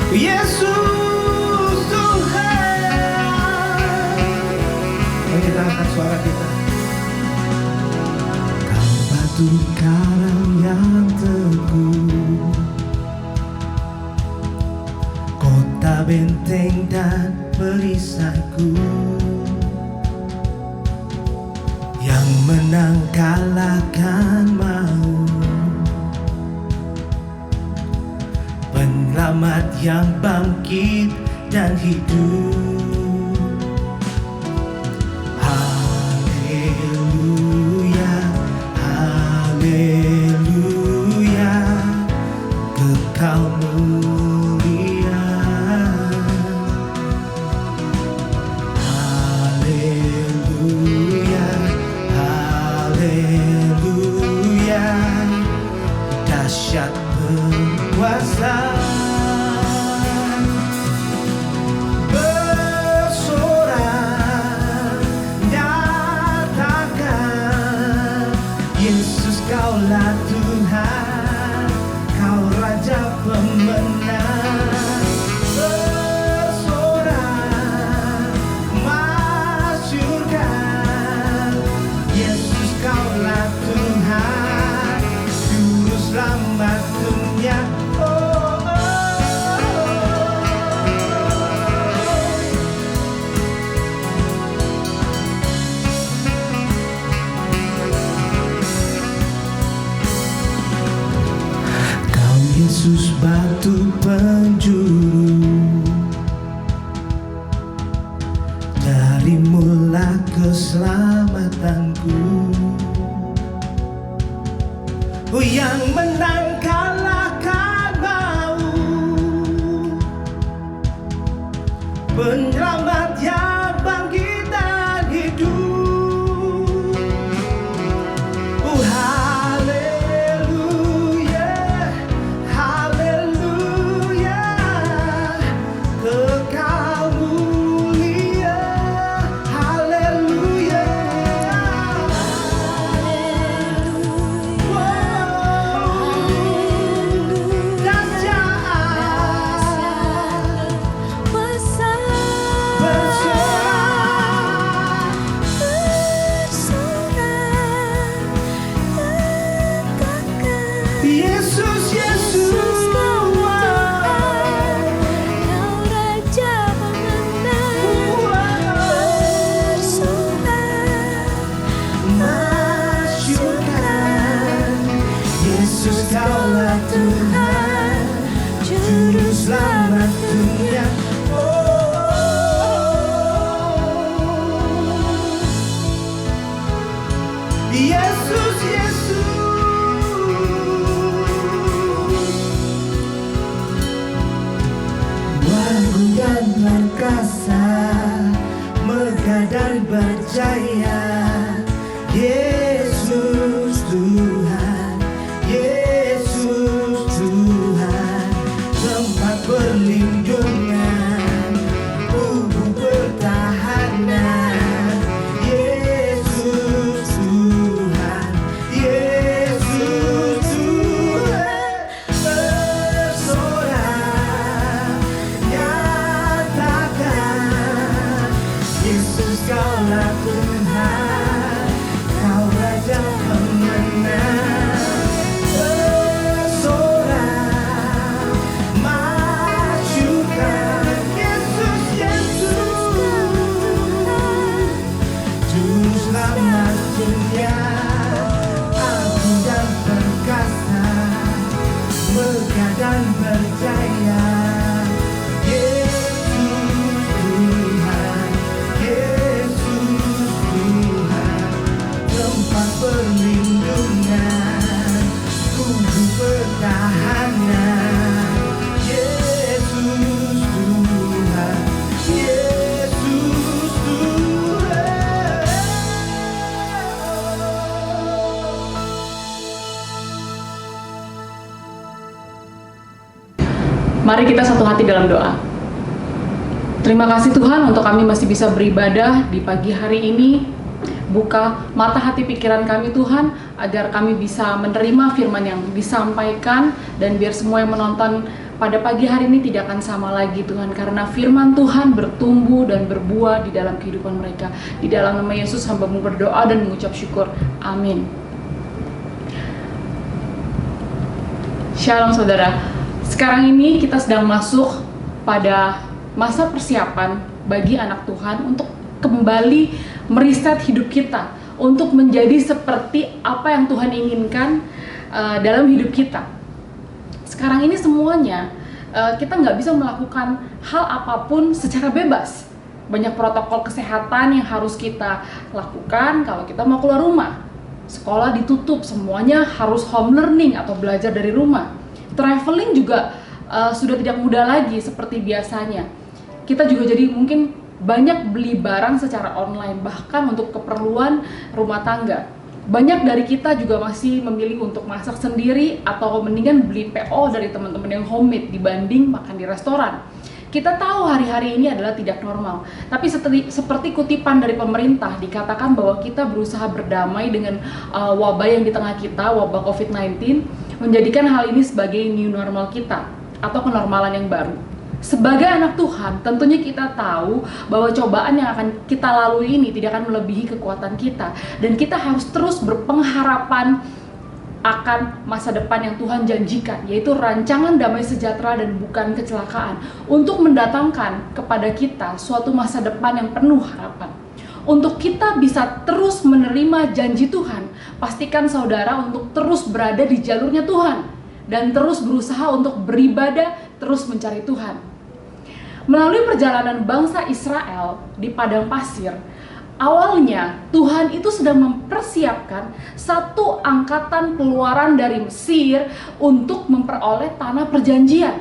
Yesus Tuhan. Mari kita angkat suara kita. Kau batu karang yang teguh, kota benteng dan perisaiku, yang menang kalahkan maut, penyelamat yang bangkit dan hidup. Haleluya, haleluya, kekal mulia. Haleluya, haleluya, dahsyat berkuasa. Kaulah Tuhan, Kau Raja pemenang. Bersorak, masyurkan, Yesus Kaulah Tuhan, Juru Selamat dunia. Yesus batu penjuru, darimulah keselamatanku. Yang menang kalahkan maut, penyelamat yang bangkit dan hidup. Yesus, Yesus, Kau Raja pemenang. Bersorak, masyurkan, Yesus Kaulah Tuhan, Juru Selamat dunia. Yesus, Yesus, dan perkasa, megah dan berjaya. Yesus Tuhan, Yesus Tuhan, tempat perlindungan, tubuh pertahanan. Yesus Tuhan, Yesus Tuhan, bersorak, Yesus Kaulah Tuhan, Kau Raja pemenang. Bersorak, masyurkan, Yesus, Yesus, Juru Selamat dunia. Agung dan perkasa, megah dan berjaya. Perlindungan, tubuh pertahanan. Yesus Tuhan, Yesus Tuhan. Mari kita satu hati dalam doa. Terima kasih Tuhan untuk kami masih bisa beribadah di pagi hari ini. Buka mata hati pikiran kami Tuhan, agar kami bisa menerima firman yang disampaikan, dan biar semua yang menonton pada pagi hari ini tidak akan sama lagi Tuhan, karena firman Tuhan bertumbuh dan berbuah di dalam kehidupan mereka. Di dalam nama Yesus hamba-Mu berdoa dan mengucap syukur. Amin. Shalom saudara. Sekarang ini kita sedang masuk pada masa persiapan bagi anak Tuhan untuk kembali meriset hidup kita, untuk menjadi seperti apa yang Tuhan inginkan dalam hidup kita. Sekarang ini semuanya kita nggak bisa melakukan hal apapun secara bebas. Banyak protokol kesehatan yang harus kita lakukan kalau kita mau keluar rumah. Sekolah ditutup, semuanya harus home learning atau belajar dari rumah. Traveling juga sudah tidak mudah lagi seperti biasanya. Kita juga jadi mungkin banyak beli barang secara online, bahkan untuk keperluan rumah tangga. Banyak dari kita juga masih memilih untuk masak sendiri atau mendingan beli PO dari teman-teman yang homemade dibanding makan di restoran. Kita tahu hari-hari ini adalah tidak normal, tapi seperti kutipan dari pemerintah dikatakan bahwa kita berusaha berdamai dengan wabah yang di tengah kita, wabah COVID-19, menjadikan hal ini sebagai new normal kita atau kenormalan yang baru. Sebagai anak Tuhan, tentunya kita tahu bahwa cobaan yang akan kita lalui ini tidak akan melebihi kekuatan kita, dan kita harus terus berpengharapan akan masa depan yang Tuhan janjikan, yaitu rancangan damai sejahtera dan bukan kecelakaan, untuk mendatangkan kepada kita suatu masa depan yang penuh harapan. Untuk kita bisa terus menerima janji Tuhan, pastikan saudara untuk terus berada di jalurnya Tuhan dan terus berusaha untuk beribadah, terus mencari Tuhan. Melalui perjalanan bangsa Israel di padang pasir, awalnya Tuhan itu sedang mempersiapkan satu angkatan keluaran dari Mesir untuk memperoleh tanah perjanjian.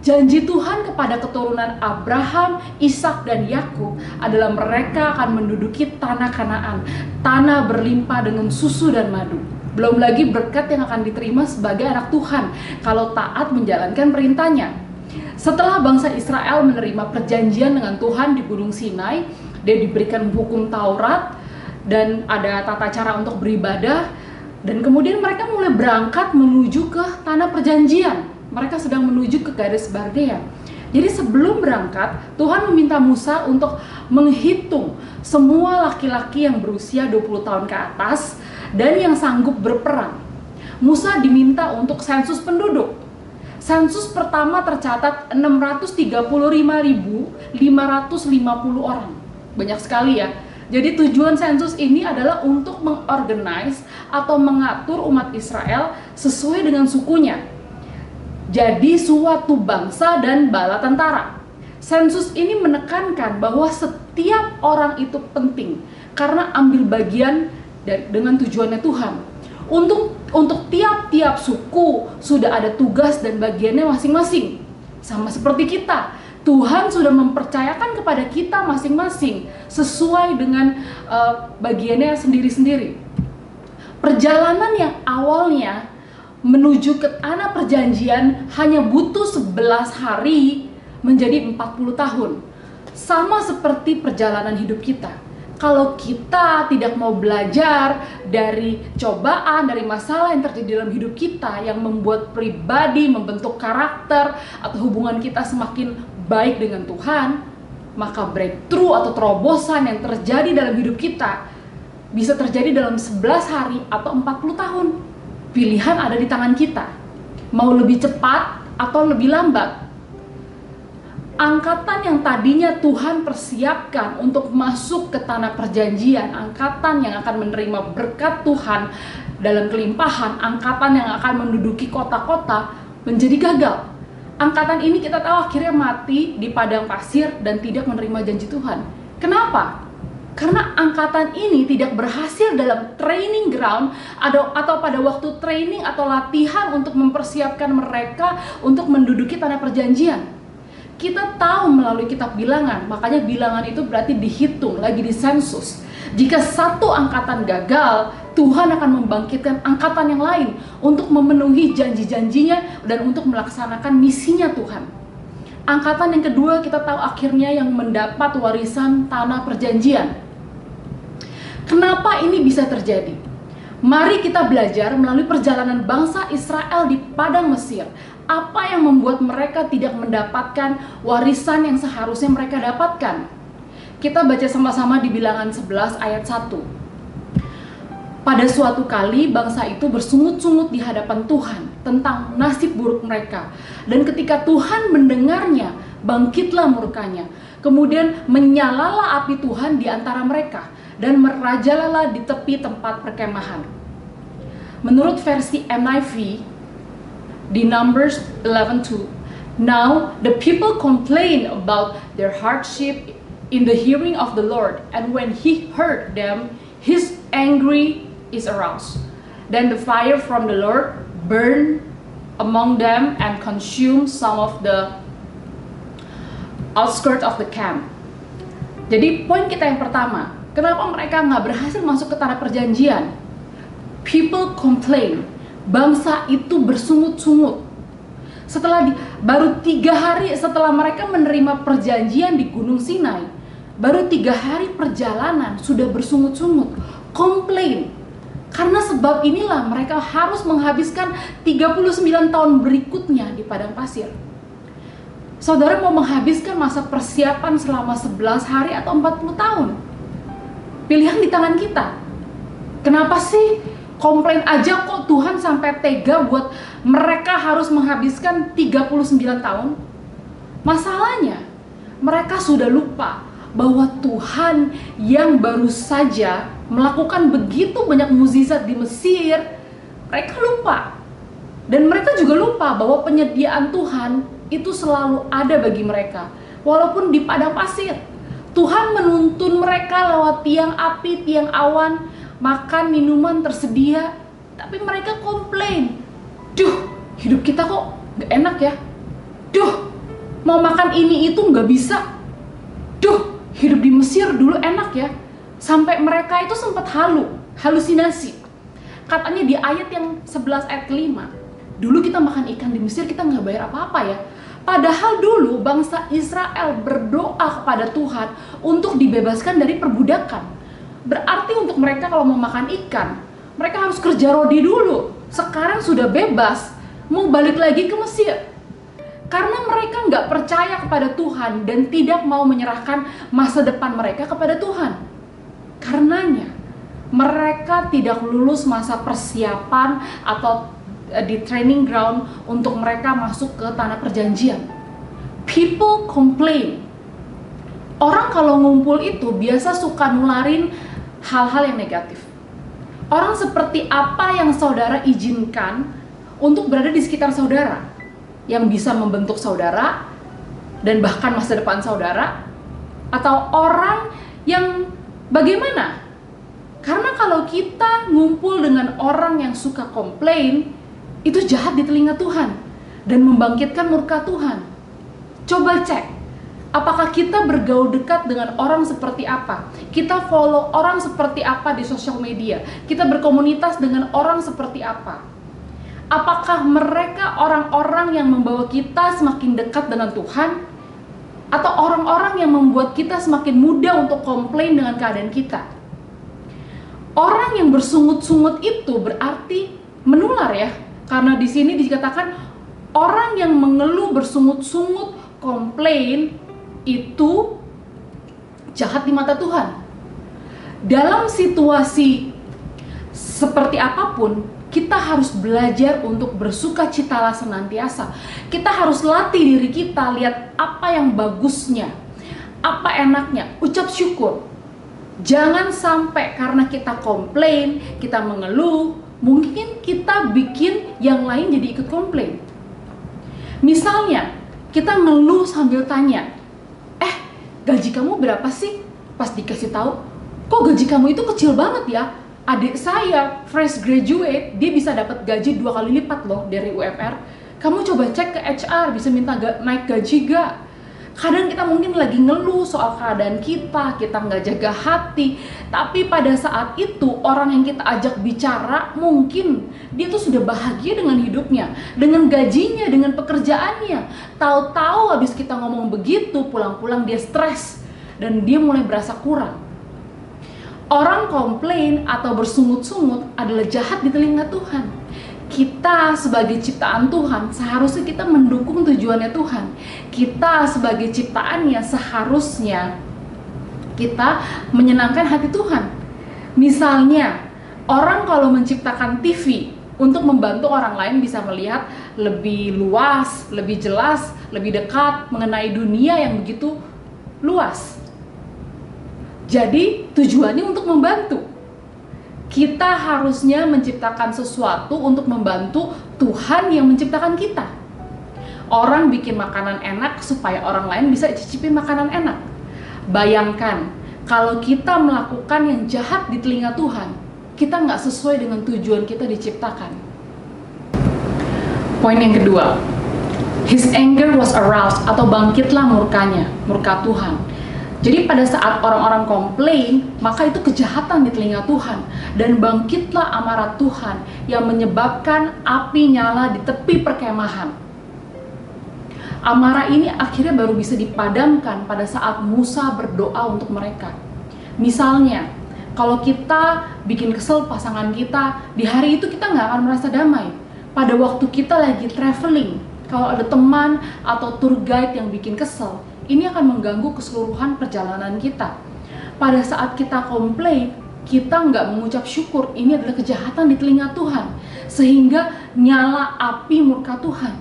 Janji Tuhan kepada keturunan Abraham, Ishak dan Yakub adalah mereka akan menduduki tanah Kanaan, tanah berlimpah dengan susu dan madu. Belum lagi berkat yang akan diterima sebagai anak Tuhan kalau taat menjalankan perintahnya. Setelah bangsa Israel menerima perjanjian dengan Tuhan di Gunung Sinai, dia diberikan hukum Taurat dan ada tata cara untuk beribadah, dan kemudian mereka mulai berangkat menuju ke tanah perjanjian. Mereka sedang menuju ke garis Bardea. Jadi sebelum berangkat, Tuhan meminta Musa untuk menghitung semua laki-laki yang berusia 20 tahun ke atas dan yang sanggup berperang. Musa diminta untuk sensus penduduk. Sensus pertama tercatat 635.550 orang. Banyak sekali ya. Jadi tujuan sensus ini adalah untuk mengorganize atau mengatur umat Israel sesuai dengan sukunya. Jadi suatu bangsa dan bala tentara. Sensus ini menekankan bahwa setiap orang itu penting karena ambil bagian dengan tujuannya Tuhan. Untuk tiap-tiap suku sudah ada tugas dan bagiannya masing-masing. Sama seperti kita, Tuhan sudah mempercayakan kepada kita masing-masing sesuai dengan bagiannya sendiri-sendiri. Perjalanan yang awalnya menuju ke tanah perjanjian hanya butuh 11 hari menjadi 40 tahun. Sama seperti perjalanan hidup kita. Kalau kita tidak mau belajar dari cobaan, dari masalah yang terjadi dalam hidup kita yang membuat pribadi, membentuk karakter atau hubungan kita semakin baik dengan Tuhan, maka breakthrough atau terobosan yang terjadi dalam hidup kita bisa terjadi dalam 11 hari atau 40 tahun. Pilihan ada di tangan kita. Mau lebih cepat atau lebih lambat. Angkatan yang tadinya Tuhan persiapkan untuk masuk ke tanah perjanjian, angkatan yang akan menerima berkat Tuhan dalam kelimpahan, angkatan yang akan menduduki kota-kota, menjadi gagal. Angkatan ini kita tahu akhirnya mati di padang pasir dan tidak menerima janji Tuhan. Kenapa? Karena angkatan ini tidak berhasil dalam training ground atau pada waktu training atau latihan untuk mempersiapkan mereka untuk menduduki tanah perjanjian. Kita tahu melalui kitab bilangan, makanya bilangan itu berarti dihitung, lagi disensus. Jika satu angkatan gagal, Tuhan akan membangkitkan angkatan yang lain untuk memenuhi janji-janjinya dan untuk melaksanakan misinya Tuhan. Angkatan yang kedua kita tahu akhirnya yang mendapat warisan tanah perjanjian. Kenapa ini bisa terjadi? Mari kita belajar melalui perjalanan bangsa Israel di padang Mesir. apa yang membuat mereka tidak mendapatkan warisan yang seharusnya mereka dapatkan? Kita baca sama-sama di Bilangan 11 ayat 1. Pada suatu kali bangsa itu bersungut-sungut di hadapan Tuhan tentang nasib buruk mereka. Dan ketika Tuhan mendengarnya, bangkitlah murkanya. Kemudian menyalalah api Tuhan di antara mereka dan merajalalah di tepi tempat perkemahan. Menurut versi NIV di Numbers 11:2, now the people complain about their hardship in the hearing of the Lord, and when he heard them, his angry is aroused. Then the fire from the Lord burned among them and consumed some of the outskirts of the camp. Jadi poin kita yang pertama, kenapa mereka nggak berhasil masuk ke tanah perjanjian? People complain, bangsa itu bersungut-sungut. Baru 3 hari setelah mereka menerima perjanjian di Gunung Sinai, baru 3 hari perjalanan sudah bersungut-sungut, komplain. Karena sebab inilah mereka harus menghabiskan 39 tahun berikutnya di padang pasir. Saudara mau menghabiskan masa persiapan selama 11 hari atau 40 tahun? Pilihan di tangan kita. Kenapa sih komplain aja kok Tuhan sampai tega buat mereka harus menghabiskan 39 tahun? Masalahnya, mereka sudah lupa bahwa Tuhan yang baru saja melakukan begitu banyak mukjizat di Mesir, mereka lupa. Dan mereka juga lupa bahwa penyediaan Tuhan itu selalu ada bagi mereka, walaupun di padang pasir. Tuhan menuntun mereka lewat tiang api, tiang awan, makan, minuman tersedia, tapi mereka komplain. Duh, hidup kita kok gak enak ya. Duh, mau makan ini itu gak bisa. Duh, hidup di Mesir dulu enak ya. Sampai mereka itu sempat halusinasi. Katanya di ayat yang 11 ayat ke-5, dulu kita makan ikan di Mesir kita nggak bayar apa-apa ya. Padahal dulu bangsa Israel berdoa kepada Tuhan untuk dibebaskan dari perbudakan. Berarti untuk mereka kalau mau makan ikan, mereka harus kerja rodi dulu. Sekarang sudah bebas, mau balik lagi ke Mesir. Karena mereka nggak percaya kepada Tuhan dan tidak mau menyerahkan masa depan mereka kepada Tuhan. Karenanya mereka tidak lulus masa persiapan atau di training ground untuk mereka masuk ke tanah perjanjian. People complain. Orang kalau ngumpul itu biasa suka nularin hal-hal yang negatif. Orang seperti apa yang saudara izinkan untuk berada di sekitar saudara, yang bisa membentuk saudara dan bahkan masa depan saudara, atau orang yang bagaimana? Karena kalau kita ngumpul dengan orang yang suka komplain, itu jahat di telinga Tuhan dan membangkitkan murka Tuhan. Coba cek, apakah kita bergaul dekat dengan orang seperti apa? Kita follow orang seperti apa di sosial media? Kita berkomunitas dengan orang seperti apa? Apakah mereka orang-orang yang membawa kita semakin dekat dengan Tuhan? Atau orang-orang yang membuat kita semakin mudah untuk komplain dengan keadaan kita? Orang yang bersungut-sungut itu berarti menular ya. Karena di sini dikatakan orang yang mengeluh, bersungut-sungut, komplain itu jahat di mata Tuhan. Dalam situasi seperti apapun, kita harus belajar untuk bersukacitalah senantiasa. Kita harus latih diri kita, lihat apa yang bagusnya, apa enaknya, ucap syukur. Jangan sampai karena kita komplain, kita mengeluh, mungkin kita bikin yang lain jadi ikut komplain. Misalnya, kita ngeluh sambil tanya, gaji kamu berapa sih? Pas dikasih tahu, kok gaji kamu itu kecil banget ya? Adik saya fresh graduate, dia bisa dapat gaji 2 kali lipat loh dari UMR. Kamu coba cek ke HR, bisa minta naik gaji gak? Kadang kita mungkin lagi ngeluh soal keadaan kita nggak jaga hati. Tapi pada saat itu orang yang kita ajak bicara, mungkin dia tuh sudah bahagia dengan hidupnya, dengan gajinya, dengan pekerjaannya. Tahu-tahu habis kita ngomong begitu, pulang-pulang dia stres dan dia mulai berasa kurang. Orang komplain atau bersungut-sungut adalah jahat di telinga Tuhan. Kita sebagai ciptaan Tuhan, seharusnya kita mendukung tujuannya Tuhan. Kita sebagai ciptaannya, seharusnya kita menyenangkan hati Tuhan. Misalnya, orang kalau menciptakan TV untuk membantu orang lain bisa melihat lebih luas, lebih jelas, lebih dekat mengenai dunia yang begitu luas. Jadi tujuannya untuk membantu. Kita harusnya menciptakan sesuatu untuk membantu Tuhan yang menciptakan kita. Orang bikin makanan enak supaya orang lain bisa cicipin makanan enak. Bayangkan, kalau kita melakukan yang jahat di telinga Tuhan, kita nggak sesuai dengan tujuan kita diciptakan. Poin yang kedua, His anger was aroused, atau bangkitlah murkanya, murka Tuhan. Jadi pada saat orang-orang komplain, maka itu kejahatan di telinga Tuhan. Dan bangkitlah amarah Tuhan yang menyebabkan api nyala di tepi perkemahan. Amarah ini akhirnya baru bisa dipadamkan pada saat Musa berdoa untuk mereka. Misalnya, kalau kita bikin kesel pasangan kita, di hari itu kita nggak akan merasa damai. Pada waktu kita lagi traveling, kalau ada teman atau tour guide yang bikin kesel, ini akan mengganggu keseluruhan perjalanan kita. Pada saat kita komplain, kita nggak mengucap syukur, ini adalah kejahatan di telinga Tuhan. Sehingga nyala api murka Tuhan.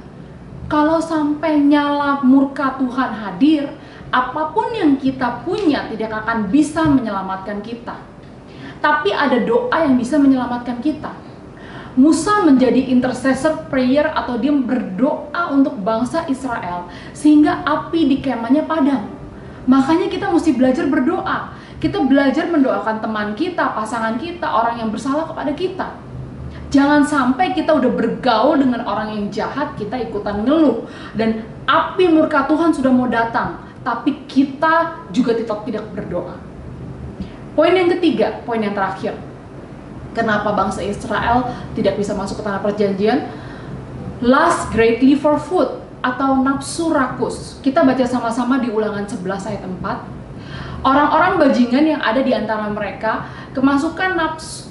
Kalau sampai nyala murka Tuhan hadir, apapun yang kita punya tidak akan bisa menyelamatkan kita. Tapi ada doa yang bisa menyelamatkan kita. Musa menjadi intercessor prayer, atau dia berdoa untuk bangsa Israel sehingga api di kemahnya padam. Makanya kita mesti belajar berdoa. Kita belajar mendoakan teman kita, pasangan kita, orang yang bersalah kepada kita. Jangan sampai kita udah bergaul dengan orang yang jahat, kita ikutan ngeluh dan api murka Tuhan sudah mau datang, tapi kita juga tetap tidak berdoa. Poin yang ketiga, poin yang terakhir. Kenapa bangsa Israel tidak bisa masuk ke tanah perjanjian? Lust greatly for food, atau nafsu rakus. Kita baca sama-sama di Ulangan 11 ayat 4. Orang-orang bajingan yang ada di antara mereka kemasukan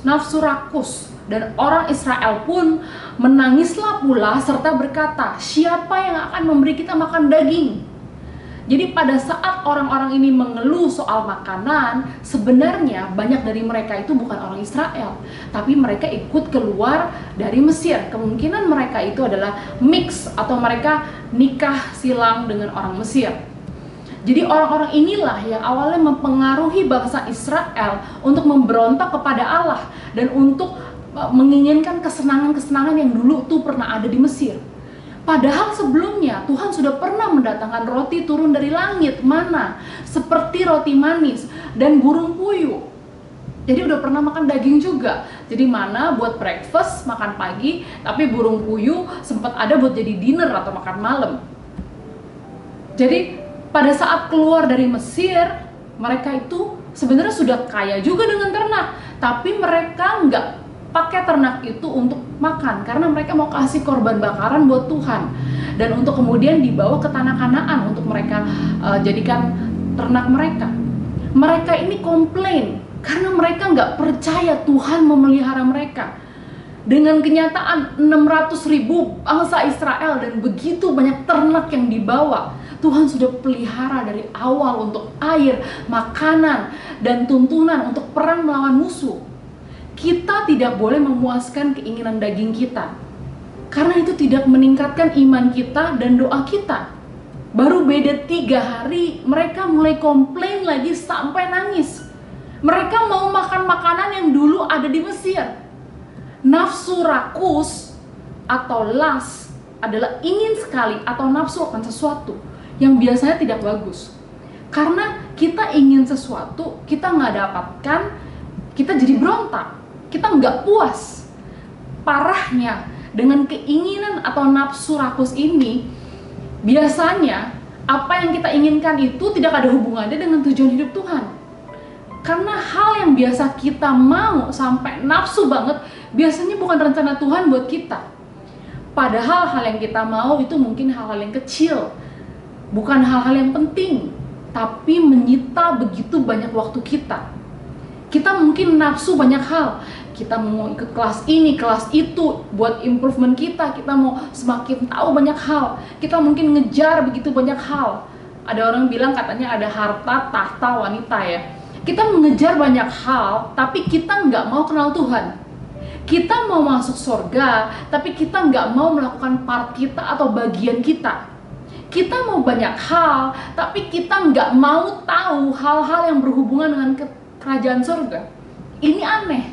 nafsu rakus, dan orang Israel pun menangislah pula serta berkata, siapa yang akan memberi kita makan daging? Jadi pada saat orang-orang ini mengeluh soal makanan, sebenarnya banyak dari mereka itu bukan orang Israel, tapi mereka ikut keluar dari Mesir. Kemungkinan mereka itu adalah mix, atau mereka nikah silang dengan orang Mesir. Jadi orang-orang inilah yang awalnya mempengaruhi bangsa Israel untuk memberontak kepada Allah dan untuk menginginkan kesenangan-kesenangan yang dulu tuh pernah ada di Mesir. Padahal sebelumnya Tuhan sudah pernah mendatangkan roti turun dari langit, mana seperti roti manis dan burung puyuh. Jadi udah pernah makan daging juga. Jadi mana buat breakfast, makan pagi, tapi burung puyuh sempat ada buat jadi dinner atau makan malam. Jadi pada saat keluar dari Mesir, mereka itu sebenarnya sudah kaya juga dengan ternak, tapi mereka nggak pakai ternak itu untuk makan karena mereka mau kasih korban bakaran buat Tuhan dan untuk kemudian dibawa ke tanah Kanaan untuk mereka jadikan ternak mereka. Mereka ini komplain karena mereka nggak percaya Tuhan memelihara mereka. Dengan kenyataan 600.000 bangsa Israel dan begitu banyak ternak yang dibawa, Tuhan sudah pelihara dari awal untuk air, makanan, dan tuntunan untuk perang melawan musuh. Kita tidak boleh memuaskan keinginan daging kita, karena itu tidak meningkatkan iman kita dan doa kita. Baru beda 3 hari, mereka mulai komplain lagi sampai nangis. Mereka mau makan makanan yang dulu ada di Mesir. Nafsu rakus atau lust adalah ingin sekali atau nafsu akan sesuatu yang biasanya tidak bagus. Karena kita ingin sesuatu, kita nggak dapatkan, kita jadi berontak. Kita nggak puas. Parahnya, dengan keinginan atau nafsu rakus ini, biasanya apa yang kita inginkan itu tidak ada hubungannya dengan tujuan hidup Tuhan. Karena hal yang biasa kita mau sampai nafsu banget, biasanya bukan rencana Tuhan buat kita. Padahal hal yang kita mau itu mungkin hal-hal yang kecil, bukan hal-hal yang penting, tapi menyita begitu banyak waktu kita. Kita mungkin nafsu banyak hal. Kita mau ikut kelas ini, kelas itu, buat improvement kita mau semakin tahu banyak hal. Kita mungkin ngejar begitu banyak hal. Ada orang bilang katanya ada harta, tahta, wanita ya. Kita mengejar banyak hal, tapi kita nggak mau kenal Tuhan. Kita mau masuk surga, tapi kita nggak mau melakukan part kita atau bagian kita. Kita mau banyak hal, tapi kita nggak mau tahu hal-hal yang berhubungan dengan kerajaan surga. Ini aneh.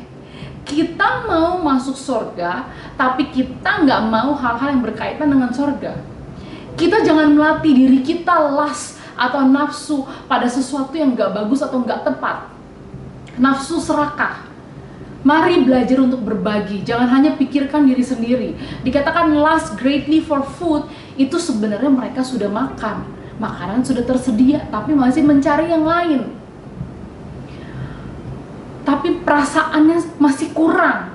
Kita mau masuk surga, tapi kita nggak mau hal-hal yang berkaitan dengan surga. Kita jangan melatih diri kita lust atau nafsu pada sesuatu yang nggak bagus atau nggak tepat. Nafsu serakah. Mari belajar untuk berbagi, jangan hanya pikirkan diri sendiri. Dikatakan lust greatly for food, itu sebenarnya mereka sudah makan. Makanan sudah tersedia, tapi masih mencari yang lain. Tapi perasaannya masih kurang.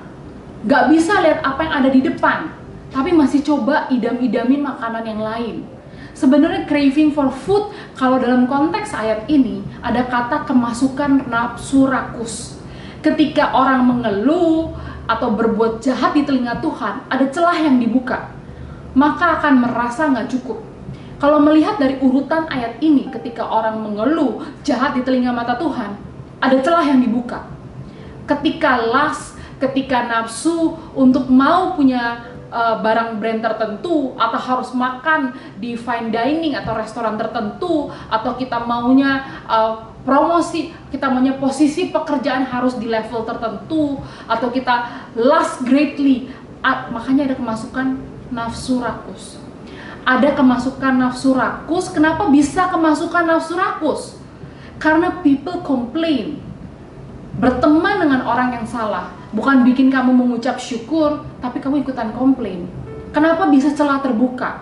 Gak bisa lihat apa yang ada di depan, tapi masih coba idam-idamin makanan yang lain. Sebenarnya craving for food, kalau dalam konteks ayat ini, ada kata kemasukan nafsu rakus. Ketika orang mengeluh atau berbuat jahat di telinga Tuhan, ada celah yang dibuka, maka akan merasa gak cukup. Kalau melihat dari urutan ayat ini, ketika orang mengeluh jahat di telinga mata Tuhan, ada celah yang dibuka. Ketika lust, ketika nafsu untuk mau punya barang brand tertentu, atau harus makan di fine dining atau restoran tertentu, atau kita maunya promosi, kita maunya posisi pekerjaan harus di level tertentu, atau kita lust greatly, makanya ada kemasukan nafsu rakus. Ada kemasukan nafsu rakus. Kenapa bisa kemasukan nafsu rakus? Karena people complain. Berteman dengan orang yang salah bukan bikin kamu mengucap syukur, tapi kamu ikutan komplain. Kenapa bisa celah terbuka?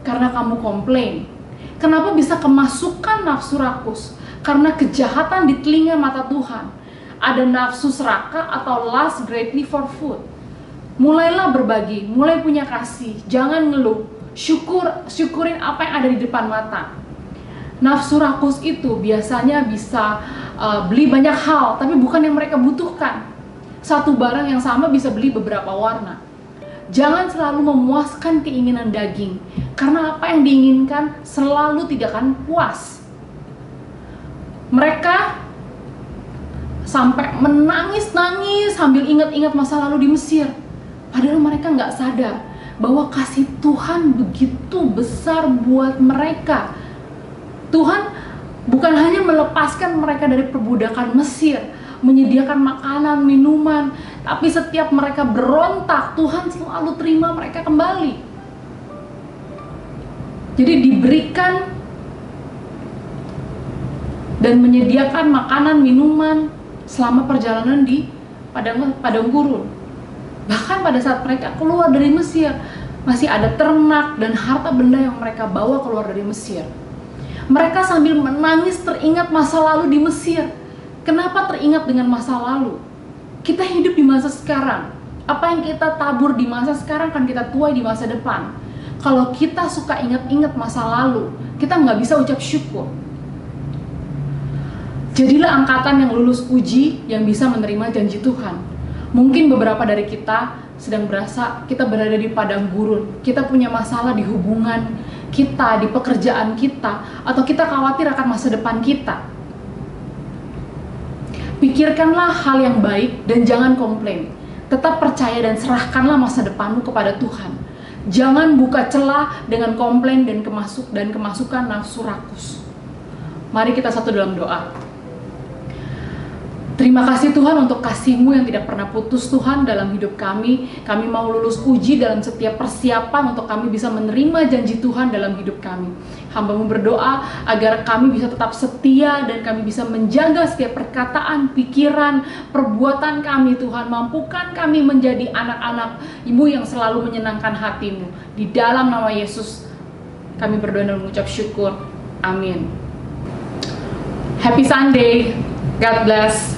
Karena kamu komplain. Kenapa bisa kemasukan nafsu rakus? Karena kejahatan di telinga mata Tuhan. Ada nafsu serakah atau lust greatly for food. Mulailah berbagi, mulai punya kasih, jangan ngeluh. Syukurin apa yang ada di depan mata. Nafsu rakus itu biasanya bisa beli banyak hal, tapi bukan yang mereka butuhkan. Satu barang yang sama bisa beli beberapa warna. Jangan selalu memuaskan keinginan daging, karena apa yang diinginkan selalu tidak akan puas. Mereka sampai menangis-nangis sambil ingat-ingat masa lalu di Mesir. Padahal mereka nggak sadar bahwa kasih Tuhan begitu besar buat mereka. Tuhan bukan hanya melepaskan mereka dari perbudakan Mesir, menyediakan makanan, minuman, tapi setiap mereka berontak, Tuhan selalu terima mereka kembali. Jadi diberikan dan menyediakan makanan, minuman selama perjalanan di padang gurun. Bahkan pada saat mereka keluar dari Mesir, masih ada ternak dan harta benda yang mereka bawa keluar dari Mesir. Mereka sambil menangis teringat masa lalu di Mesir. Kenapa teringat dengan masa lalu? Kita hidup di masa sekarang. Apa yang kita tabur di masa sekarang kan kita tuai di masa depan. Kalau kita suka ingat-ingat masa lalu, kita nggak bisa ucap syukur. Jadilah angkatan yang lulus uji, yang bisa menerima janji Tuhan. Mungkin beberapa dari kita sedang berasa kita berada di padang gurun. Kita punya masalah di hubungan kita, di pekerjaan kita, atau kita khawatir akan masa depan kita. Pikirkanlah hal yang baik dan jangan komplain. Tetap percaya dan serahkanlah masa depanmu kepada Tuhan. Jangan buka celah dengan komplain dan kemasukan nafsu rakus. Mari kita satu dalam doa. Terima kasih Tuhan untuk kasih-Mu yang tidak pernah putus Tuhan dalam hidup kami. Kami mau lulus uji dalam setiap persiapan untuk kami bisa menerima janji Tuhan dalam hidup kami. Hamba-Mu berdoa agar kami bisa tetap setia dan kami bisa menjaga setiap perkataan, pikiran, perbuatan kami Tuhan. Mampukan kami menjadi anak-anak-Mu yang selalu menyenangkan hati-Mu. Di dalam nama Yesus kami berdoa dan mengucap syukur. Amin. Happy Sunday. God bless.